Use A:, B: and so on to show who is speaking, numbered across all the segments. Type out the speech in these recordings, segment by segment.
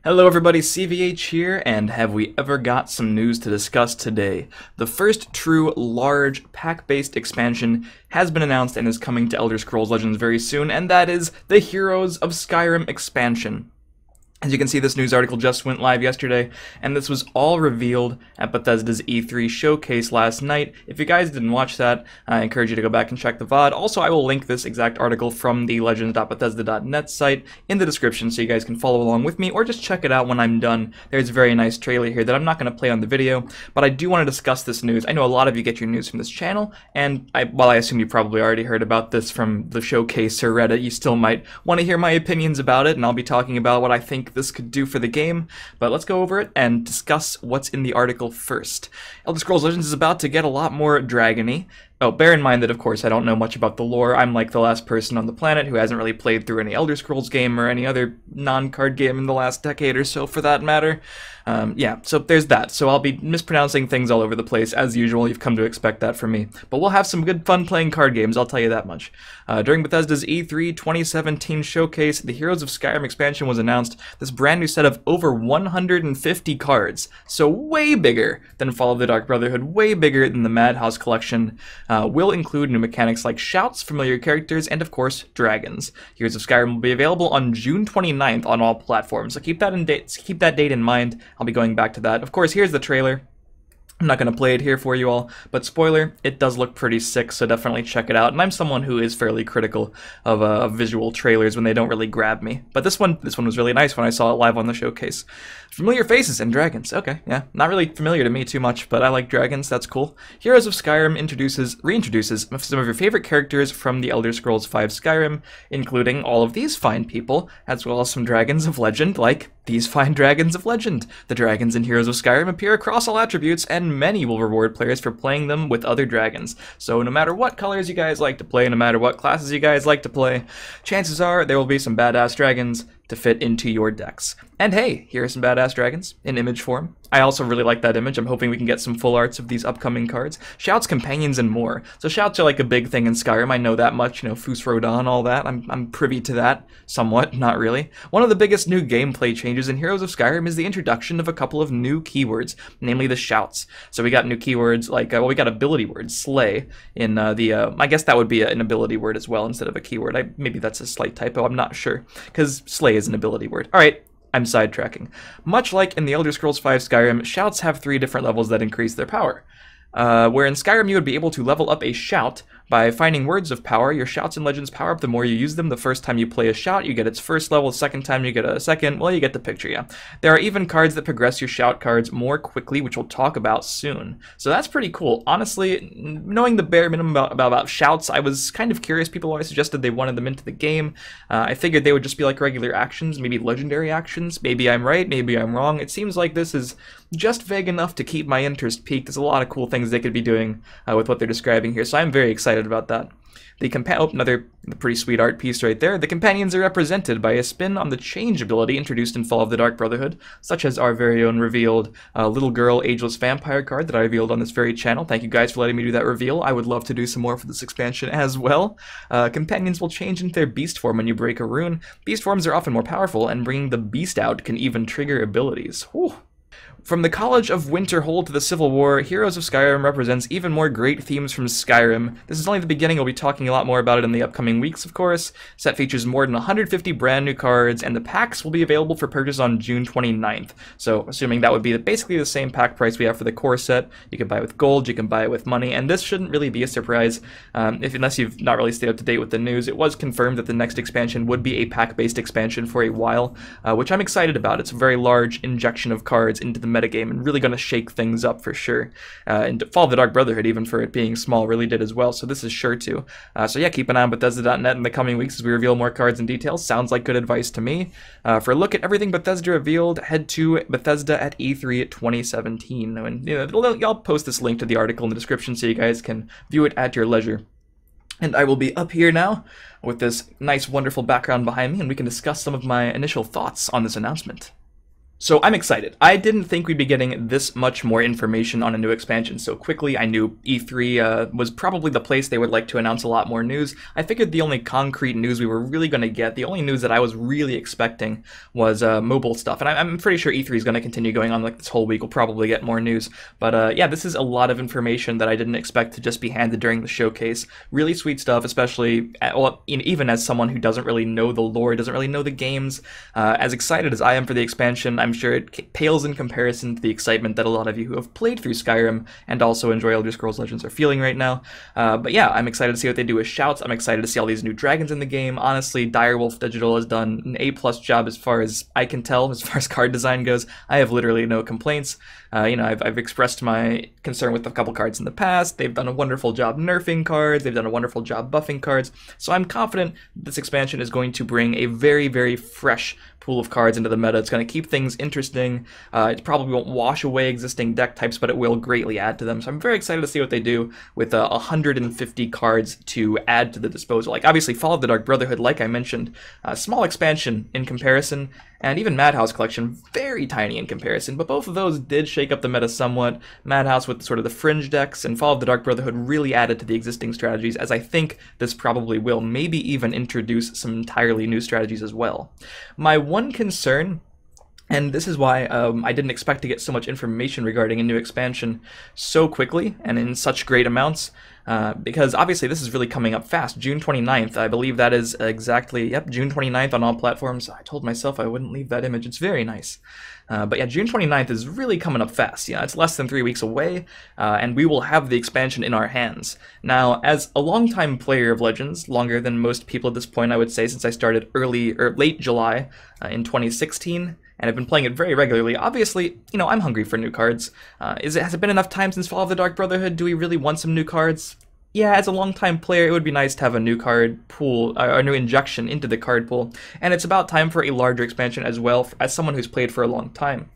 A: Hello everybody, CVH here, and have we ever got some news to discuss today? The first true large pack-based expansion has been announced and is coming to Elder Scrolls Legends very soon, and that is the Heroes of Skyrim expansion. As you can see, this news article just went live yesterday, and this was all revealed at Bethesda's E3 showcase last night. If you guys didn't watch that, I encourage you to go back and check the VOD. Also, I will link this exact article from the legends.bethesda.net site in the description so you guys can follow along with me, or just check it out when I'm done. There's a very nice trailer here that I'm not going to play on the video, but I do want to discuss this news. I know a lot of you get your news from this channel, and while I assume you probably already heard about this from the showcase or Reddit, you still might want to hear my opinions about it, and I'll be talking about what I think this could do for the game, but let's go over it and discuss what's in the article first. Elder Scrolls Legends is about to get a lot more dragony. Oh, bear in mind that, of course, I don't know much about the lore. I'm like the last person on the planet who hasn't really played through any Elder Scrolls game or any other non-card game in the last decade or so, for that matter. Yeah, so there's that. So I'll be mispronouncing things all over the place, as usual. You've come to expect that from me. But we'll have some good fun playing card games, I'll tell you that much. During Bethesda's E3 2017 showcase, the Heroes of Skyrim expansion was announced. This brand new set of over 150 cards, so way bigger than Fall of the Dark Brotherhood, way bigger than the Madhouse collection, will include new mechanics like shouts, familiar characters, and of course, dragons. Heroes of Skyrim will be available on June 29th on all platforms, so keep that date in mind. I'll be going back to that. Of course, here's the trailer. I'm not going to play it here for you all, but spoiler, it does look pretty sick, so definitely check it out. And I'm someone who is fairly critical of visual trailers when they don't really grab me. But this one was really nice when I saw it live on the showcase. Familiar faces and dragons. Okay, yeah, not really familiar to me too much, but I like dragons, that's cool. Heroes of Skyrim reintroduces some of your favorite characters from the Elder Scrolls V Skyrim, including all of these fine people, as well as some dragons of legend, like these fine dragons of legend. The dragons in Heroes of Skyrim appear across all attributes, and many will reward players for playing them with other dragons. So no matter what colors you guys like to play, no matter what classes you guys like to play, chances are there will be some badass dragons to fit into your decks. And hey, here are some badass dragons in image form. I also really like that image. I'm hoping we can get some full arts of these upcoming cards. Shouts, companions, and more. So shouts are like a big thing in Skyrim. I know that much, you know, Fus Rodan, all that. I'm privy to that, somewhat, not really. One of the biggest new gameplay changes in Heroes of Skyrim is the introduction of a couple of new keywords, namely the shouts. So we got new keywords like, well, we got ability words, slay, in I guess that would be an ability word as well instead of a keyword. Maybe that's a slight typo, I'm not sure, because slay is an ability word. All right. I'm sidetracking. Much like in the Elder Scrolls V Skyrim, shouts have 3 different levels that increase their power. Where in Skyrim you would be able to level up a shout by finding words of power. Your shouts and legends power up the more you use them. The first time you play a shout, you get its first level. The second time you get a second. Well, you get the picture, yeah. There are even cards that progress your shout cards more quickly, which we'll talk about soon. So that's pretty cool. Honestly, knowing the bare minimum about shouts, I was kind of curious. People always suggested they wanted them into the game. I figured they would just be like regular actions, maybe legendary actions. Maybe I'm right, maybe I'm wrong. It seems like this is just vague enough to keep my interest peaked. There's a lot of cool things they could be doing with what they're describing here, so I'm very excited about that. Another pretty sweet art piece right there. The companions are represented by a spin on the change ability introduced in Fall of the Dark Brotherhood, such as our very own revealed Little Girl Ageless Vampire card that I revealed on this very channel. Thank you guys for letting me do that reveal. I would love to do some more for this expansion as well. Companions will change into their beast form when you break a rune. Beast forms are often more powerful, and bringing the beast out can even trigger abilities. Whew. From the College of Winterhold to the Civil War, Heroes of Skyrim represents even more great themes from Skyrim. This is only the beginning. We'll be talking a lot more about it in the upcoming weeks, of course. Set features more than 150 brand new cards, and the packs will be available for purchase on June 29th. So, assuming that would be basically the same pack price we have for the core set. You can buy it with gold, you can buy it with money, and this shouldn't really be a surprise unless you've not really stayed up to date with the news. It was confirmed that the next expansion would be a pack-based expansion for a while, which I'm excited about. It's a very large injection of cards into the metagame and really going to shake things up for sure. And Fall of the Dark Brotherhood, even for it being small, really did as well, so this is sure to. So yeah, keep an eye on Bethesda.net in the coming weeks as we reveal more cards and details. Sounds like good advice to me. For a look at everything Bethesda revealed, head to Bethesda at E3 2017. And you know, I'll post this link to the article in the description so you guys can view it at your leisure. And I will be up here now with this nice, wonderful background behind me, and we can discuss some of my initial thoughts on this announcement. So I'm excited. I didn't think we'd be getting this much more information on a new expansion so quickly. I knew E3 was probably the place they would like to announce a lot more news. I figured the only concrete news we were really going to get, the only news that I was really expecting was mobile stuff. And I'm pretty sure E3 is going to continue going on like this whole week. We'll probably get more news. But yeah, this is a lot of information that I didn't expect to just be handed during the showcase. Really sweet stuff, especially, well, even as someone who doesn't really know the lore, doesn't really know the games. As excited as I am for the expansion, I'm sure it pales in comparison to the excitement that a lot of you who have played through Skyrim and also enjoy Elder Scrolls Legends are feeling right now. But yeah, I'm excited to see what they do with shouts. I'm excited to see all these new dragons in the game. Honestly, Direwolf Digital has done an A+ job as far as I can tell, as far as card design goes. I have literally no complaints. I've expressed my concern with a couple cards in the past. They've done a wonderful job nerfing cards. They've done a wonderful job buffing cards. So I'm confident this expansion is going to bring a very, very fresh pool of cards into the meta. It's going to keep things interesting. It probably won't wash away existing deck types, but it will greatly add to them. So I'm very excited to see what they do with 150 cards to add to the disposal. Like, obviously, Fall of the Dark Brotherhood, like I mentioned, small expansion in comparison, and even Madhouse Collection, very tiny in comparison, but both of those did shake up the meta somewhat. Madhouse with sort of the fringe decks, and Fall of the Dark Brotherhood really added to the existing strategies, as I think this probably will maybe even introduce some entirely new strategies as well. My one concern, and this is why I didn't expect to get so much information regarding a new expansion so quickly and in such great amounts, because obviously this is really coming up fast. June 29th, I believe that is exactly, yep, June 29th on all platforms. I told myself I wouldn't leave that image, it's very nice. But yeah, June 29th is really coming up fast. It's less than 3 weeks away, and we will have the expansion in our hands. Now, as a longtime player of Legends, longer than most people at this point, I would say, since I started late July in 2016, and I've been playing it very regularly. Obviously, I'm hungry for new cards. Has it been enough time since Fall of the Dark Brotherhood? Do we really want some new cards? Yeah, as a longtime player, it would be nice to have a new card pool, a new injection into the card pool, and it's about time for a larger expansion as well, as someone who's played for a long time.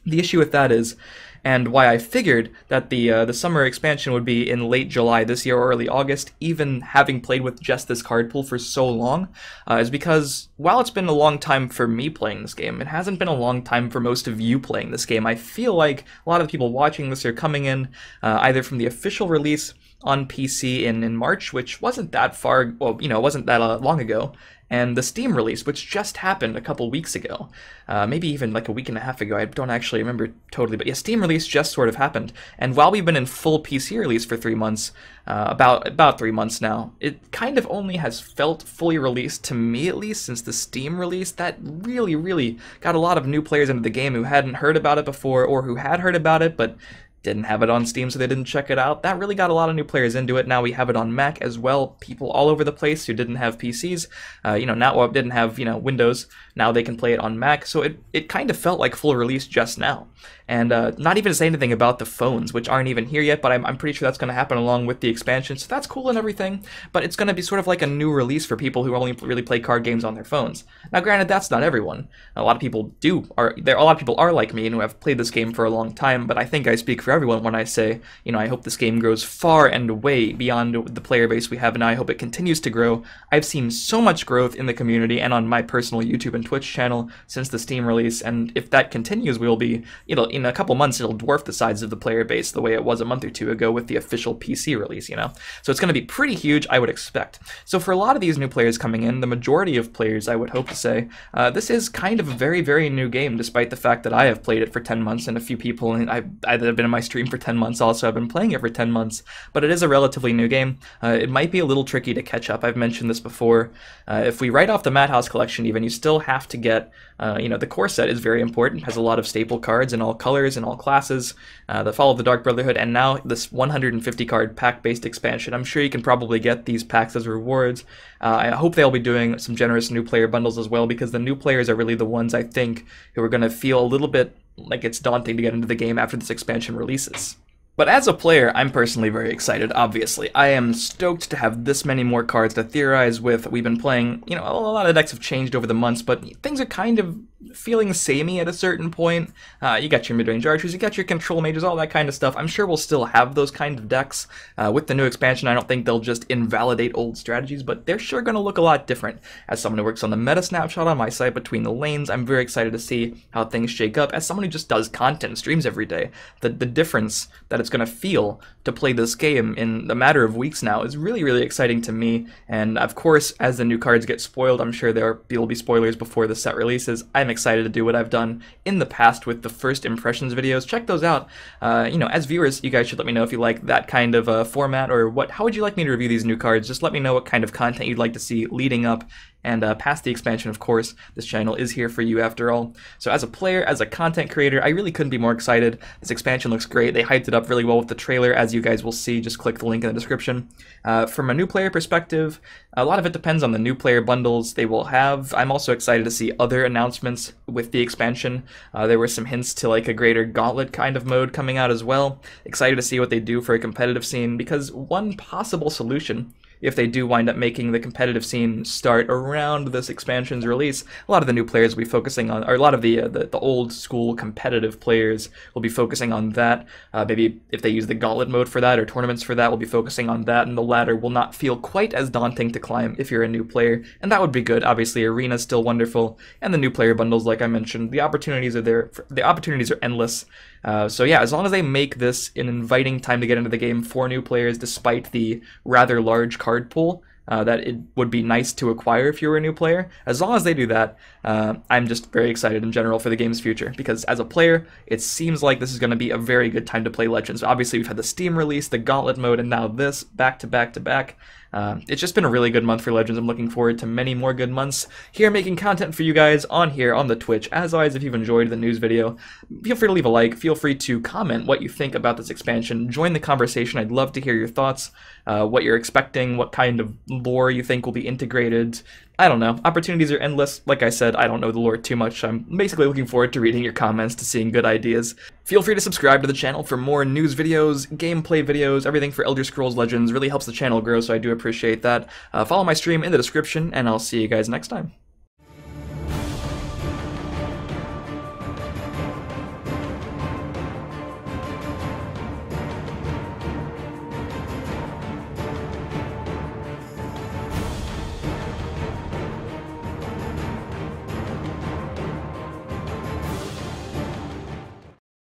A: The issue with that is, and why I figured that the summer expansion would be in late July this year or early August, even having played with just this card pool for so long, is because while it's been a long time for me playing this game, it hasn't been a long time for most of you playing this game. I feel like a lot of the people watching this are coming in either from the official release on PC in March, which wasn't that far, well, wasn't that long ago, and the Steam release, which just happened a couple weeks ago, maybe even like a week and a half ago. I don't actually remember totally, but yeah, Steam release just sort of happened. And while we've been in full PC release for 3 months, about 3 months now, it kind of only has felt fully released, to me at least, since the Steam release. That really, really got a lot of new players into the game who hadn't heard about it before, or who had heard about it, but didn't have it on Steam, so they didn't check it out. That really got a lot of new players into it. Now we have it on Mac as well. People all over the place who didn't have PCs, now didn't have Windows. Now they can play it on Mac. So it kind of felt like full release just now. And not even to say anything about the phones, which aren't even here yet, but I'm pretty sure that's going to happen along with the expansion. So that's cool and everything, but it's going to be sort of like a new release for people who only really play card games on their phones. Now, granted, that's not everyone. A lot of people are like me and who have played this game for a long time, but I think I speak for everyone when I say, I hope this game grows far and away beyond the player base we have, and I hope it continues to grow. I've seen so much growth in the community and on my personal YouTube and Twitch channel since the Steam release, and if that continues, we'll be, in a couple months, it'll dwarf the size of the player base the way it was a month or two ago with the official PC release, So it's going to be pretty huge, I would expect. So for a lot of these new players coming in, the majority of players, I would hope to say, this is kind of a very, very new game, despite the fact that I have played it for 10 months, and a few people that have been in my stream for 10 months also have been playing it for 10 months, but it is a relatively new game. It might be a little tricky to catch up. I've mentioned this before. If we write off the Madhouse collection even, you still have to get, the core set is very important, has a lot of staple cards in all colors and all classes, the Fall of the Dark Brotherhood, and now this 150 card pack-based expansion. I'm sure you can probably get these packs as rewards. I hope they'll be doing some generous new player bundles as well, because the new players are really the ones, I think, who are going to feel a little bit like it's daunting to get into the game after this expansion releases. But as a player, I'm personally very excited, obviously. I am stoked to have this many more cards to theorize with. We've been playing, a lot of decks have changed over the months, but things are kind of feeling samey at a certain point. You got your mid-range archers, you got your control mages, all that kind of stuff. I'm sure we'll still have those kind of decks. With the new expansion, I don't think they'll just invalidate old strategies, but they're sure going to look a lot different. As someone who works on the meta snapshot on my site between the lanes, I'm very excited to see how things shake up. As someone who just does content and streams every day, the difference that it's going to feel to play this game in a matter of weeks now is really, really exciting to me. And of course, as the new cards get spoiled, I'm sure there will be spoilers before the set releases. I'm excited to do what I've done in the past with the first impressions videos. Check those out. You know, as viewers, you guys should let me know if you like that kind of format, or how would you like me to review these new cards. Just let me know what kind of content you'd like to see leading up and past the expansion. Of course, this channel is here for you after all. So as a player, as a content creator, I really couldn't be more excited. This expansion looks great. They hyped it up really well with the trailer, as you guys will see. Just click the link in the description. From a new player perspective, a lot of it depends on the new player bundles they will have. I'm also excited to see other announcements with the expansion. There were some hints to like a greater gauntlet kind of mode coming out as well. Excited to see what they do for a competitive scene, because one possible solution, if they do wind up making the competitive scene start around this expansion's release, a lot of the new players will be focusing on, or a lot of the old school competitive players will be focusing on that. Maybe if they use the gauntlet mode for that, or tournaments for that, we'll be focusing on that, and the latter will not feel quite as daunting to climb if you're a new player, and that would be good. Obviously, Arena's still wonderful, and the new player bundles, like I mentioned, the opportunities are there. The opportunities are endless. So yeah, as long as they make this an inviting time to get into the game for new players, despite the rather large card pool that it would be nice to acquire if you were a new player, as long as they do that, I'm just very excited in general for the game's future, because as a player, it seems like this is going to be a very good time to play Legends. Obviously, we've had the Steam release, the Gauntlet mode, and now this, back to back to back. It's just been a really good month for Legends. I'm looking forward to many more good months here making content for you guys on here on the Twitch. As always, if you've enjoyed the news video, feel free to leave a like. Feel free to comment what you think about this expansion. Join the conversation. I'd love to hear your thoughts, what you're expecting, what kind of lore you think will be integrated. I don't know. Opportunities are endless. Like I said, I don't know the lore too much. I'm basically looking forward to reading your comments, to seeing good ideas. Feel free to subscribe to the channel for more news videos, gameplay videos, everything for Elder Scrolls Legends. Really helps the channel grow, so I do appreciate that. Follow my stream in the description, and I'll see you guys next time.